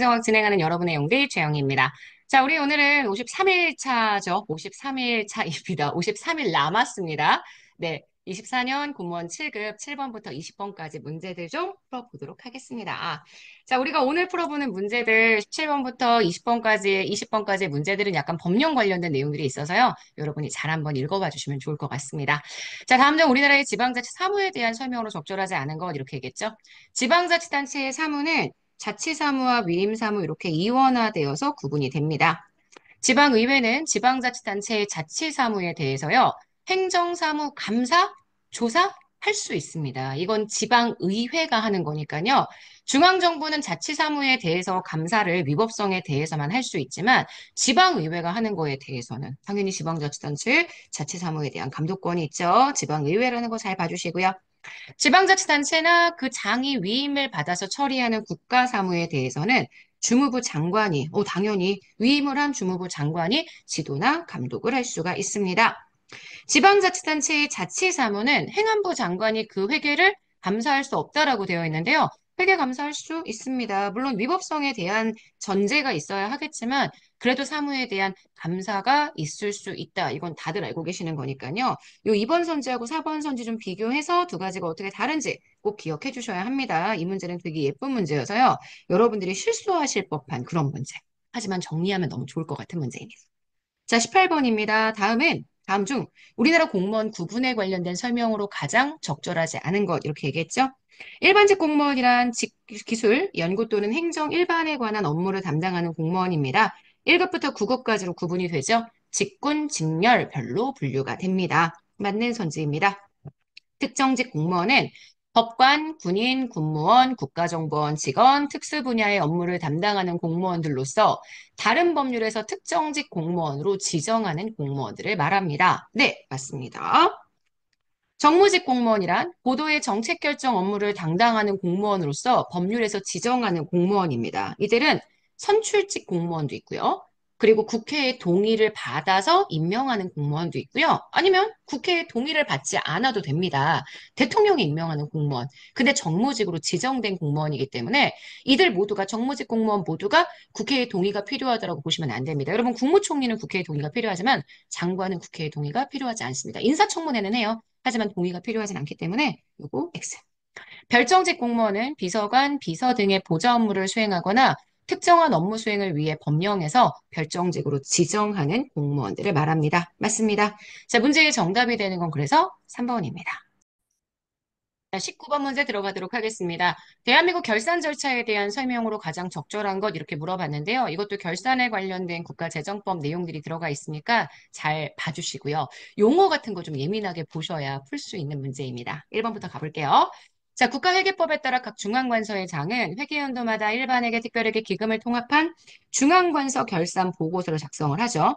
경학 진행하는 여러분의 영디 최영희입니다. 자, 우리 오늘은 53일 차죠. 53일 차입니다. 53일 남았습니다. 네, 24년 공무원 7급 7번부터 20번까지 문제들 좀 풀어보도록 하겠습니다. 자, 우리가 오늘 풀어보는 문제들 17번부터 20번까지의 문제들은 약간 법령 관련된 내용들이 있어서요. 여러분이 잘 한번 읽어봐 주시면 좋을 것 같습니다. 자, 다음 중 우리나라의 지방자치 사무에 대한 설명으로 적절하지 않은 것 이렇게 얘기했죠. 지방자치단체의 사무는 자치사무와 위임사무 이렇게 이원화되어서 구분이 됩니다. 지방의회는 지방자치단체의 자치사무에 대해서요, 행정사무 감사, 조사 할 수 있습니다. 이건 지방의회가 하는 거니까요. 중앙정부는 자치사무에 대해서 감사를 위법성에 대해서만 할 수 있지만 지방의회가 하는 거에 대해서는 당연히 지방자치단체의 자치사무에 대한 감독권이 있죠. 지방의회라는 거 잘 봐주시고요. 지방자치단체나 그 장이 위임을 받아서 처리하는 국가사무에 대해서는 주무부 장관이, 당연히 위임을 한 주무부 장관이 지도나 감독을 할 수가 있습니다. 지방자치단체의 자치사무는 행안부 장관이 그 회계를 감사할 수 없다라고 되어 있는데요. 회계 감사할 수 있습니다. 물론 위법성에 대한 전제가 있어야 하겠지만 그래도 사무에 대한 감사가 있을 수 있다. 이건 다들 알고 계시는 거니까요. 요 2번 선지하고 4번 선지 좀 비교해서 두 가지가 어떻게 다른지 꼭 기억해 주셔야 합니다. 이 문제는 되게 예쁜 문제여서요. 여러분들이 실수하실 법한 그런 문제. 하지만 정리하면 너무 좋을 것 같은 문제입니다. 자, 18번입니다. 다음 중 우리나라 공무원 구분에 관련된 설명으로 가장 적절하지 않은 것 이렇게 얘기했죠. 일반직 공무원이란 기술, 연구 또는 행정 일반에 관한 업무를 담당하는 공무원입니다. 1급부터 9급까지로 구분이 되죠. 직군, 직렬별로 분류가 됩니다. 맞는 선지입니다. 특정직 공무원은 법관, 군인, 군무원, 국가정보원 직원, 특수 분야의 업무를 담당하는 공무원들로서 다른 법률에서 특정직 공무원으로 지정하는 공무원들을 말합니다. 네, 맞습니다. 정무직 공무원이란 고도의 정책 결정 업무를 담당하는 공무원으로서 법률에서 지정하는 공무원입니다. 이들은 선출직 공무원도 있고요. 그리고 국회의 동의를 받아서 임명하는 공무원도 있고요. 아니면 국회의 동의를 받지 않아도 됩니다. 대통령이 임명하는 공무원. 근데 정무직으로 지정된 공무원이기 때문에 이들 모두가 정무직 공무원 모두가 국회의 동의가 필요하다고 보시면 안 됩니다. 여러분 국무총리는 국회의 동의가 필요하지만 장관은 국회의 동의가 필요하지 않습니다. 인사청문회는 해요. 하지만 동의가 필요하진 않기 때문에 요거 X. 별정직 공무원은 비서관, 비서 등의 보좌 업무를 수행하거나 특정한 업무 수행을 위해 법령에서 별정직으로 지정하는 공무원들을 말합니다. 맞습니다. 자, 문제의 정답이 되는 건 그래서 3번입니다. 19번 문제 들어가도록 하겠습니다. 대한민국 결산 절차에 대한 설명으로 가장 적절한 것 이렇게 물어봤는데요. 이것도 결산에 관련된 국가재정법 내용들이 들어가 있으니까 잘 봐주시고요. 용어 같은 거 좀 예민하게 보셔야 풀 수 있는 문제입니다. 1번부터 가볼게요. 자, 국가회계법에 따라 각 중앙관서의 장은 회계연도마다 일반회계, 특별회계, 기금을 통합한 중앙관서 결산 보고서를 작성을 하죠.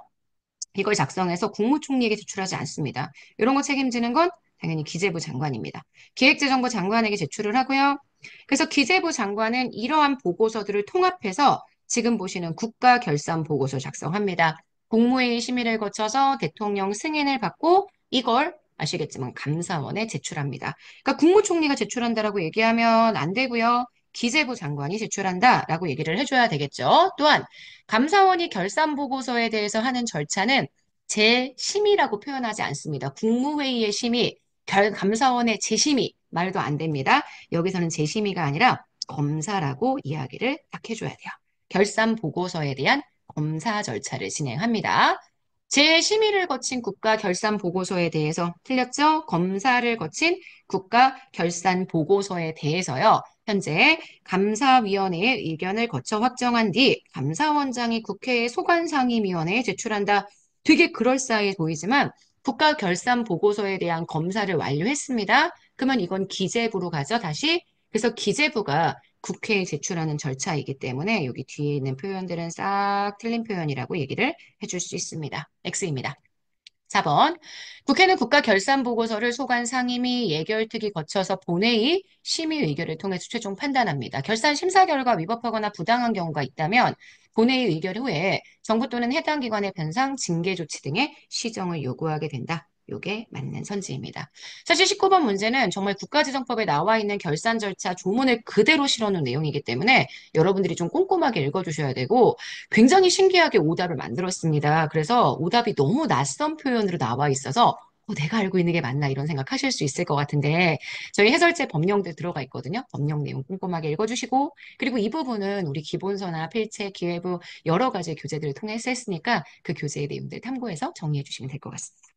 이걸 작성해서 국무총리에게 제출하지 않습니다. 이런 거 책임지는 건 당연히 기재부 장관입니다. 기획재정부 장관에게 제출을 하고요. 그래서 기재부 장관은 이러한 보고서들을 통합해서 지금 보시는 국가결산보고서 작성합니다. 국무회의 심의를 거쳐서 대통령 승인을 받고 이걸 아시겠지만 감사원에 제출합니다. 그러니까 국무총리가 제출한다라고 얘기하면 안 되고요. 기재부 장관이 제출한다라고 얘기를 해줘야 되겠죠. 또한 감사원이 결산 보고서에 대해서 하는 절차는 재심의라고 표현하지 않습니다. 국무회의의 심의, 감사원의 재심의 말도 안 됩니다. 여기서는 재심의가 아니라 검사라고 이야기를 딱 해줘야 돼요. 결산 보고서에 대한 검사 절차를 진행합니다. 재심의를 거친 국가 결산 보고서에 대해서 틀렸죠? 검사를 거친 국가 결산 보고서에 대해서요. 현재 감사위원회의 의견을 거쳐 확정한 뒤 감사원장이 국회의 소관상임위원회에 제출한다. 되게 그럴싸해 보이지만 국가결산보고서에 대한 검사를 완료했습니다. 그러면 이건 기재부로 가죠, 다시. 그래서 기재부가 국회에 제출하는 절차이기 때문에 여기 뒤에 있는 표현들은 싹 틀린 표현이라고 얘기를 해줄 수 있습니다. X입니다. 4번. 국회는 국가결산보고서를 소관 상임위 예결특위 거쳐서 본회의 심의 의결을 통해서 최종 판단합니다. 결산 심사 결과 위법하거나 부당한 경우가 있다면 본회의 의결 후에 정부 또는 해당 기관의 변상, 징계 조치 등의 시정을 요구하게 된다. 요게 맞는 선지입니다. 사실 19번 문제는 정말 국가지정법에 나와 있는 결산 절차 조문을 그대로 실어놓은 내용이기 때문에 여러분들이 좀 꼼꼼하게 읽어주셔야 되고 굉장히 신기하게 오답을 만들었습니다. 그래서 오답이 너무 낯선 표현으로 나와 있어서 내가 알고 있는 게 맞나 이런 생각하실 수 있을 것 같은데 저희 해설제 법령들 들어가 있거든요. 법령 내용 꼼꼼하게 읽어주시고 그리고 이 부분은 우리 기본서나 필체, 기회부 여러 가지 교재들을 통해서 했으니까 그 교재의 내용들 참고해서 정리해 주시면 될 것 같습니다.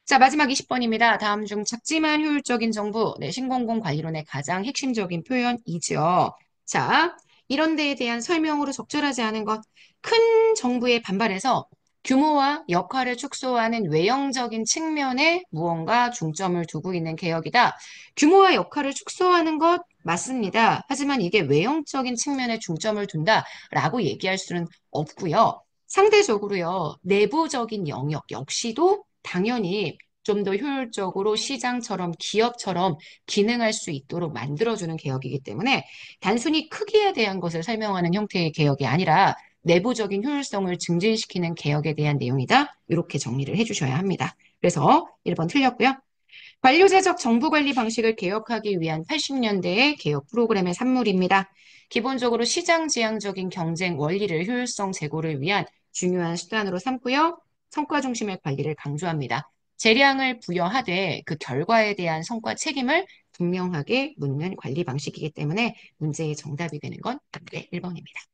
자, 마지막 20번입니다. 다음 중 작지만 효율적인 정부, 네, 신공공 관리론의 가장 핵심적인 표현이죠. 자, 이런 데에 대한 설명으로 적절하지 않은 것, 큰 정부의 반발에서 규모와 역할을 축소하는 외형적인 측면에 무언가 중점을 두고 있는 개혁이다. 규모와 역할을 축소하는 것 맞습니다. 하지만 이게 외형적인 측면에 중점을 둔다라고 얘기할 수는 없고요. 상대적으로요, 내부적인 영역 역시도 당연히 좀 더 효율적으로 시장처럼 기업처럼 기능할 수 있도록 만들어주는 개혁이기 때문에 단순히 크기에 대한 것을 설명하는 형태의 개혁이 아니라 내부적인 효율성을 증진시키는 개혁에 대한 내용이다. 이렇게 정리를 해주셔야 합니다. 그래서 1번 틀렸고요. 관료제적 정부관리 방식을 개혁하기 위한 80년대의 개혁 프로그램의 산물입니다. 기본적으로 시장지향적인 경쟁 원리를 효율성 제고를 위한 중요한 수단으로 삼고요. 성과 중심의 관리를 강조합니다. 재량을 부여하되 그 결과에 대한 성과 책임을 분명하게 묻는 관리 방식이기 때문에 문제의 정답이 되는 건 1번입니다.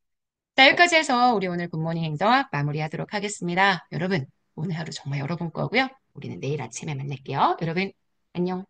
자, 여기까지 해서 우리 오늘 굿모닝 행정학 마무리하도록 하겠습니다. 여러분, 오늘 하루 정말 여러분 거고요. 우리는 내일 아침에 만날게요. 여러분, 안녕.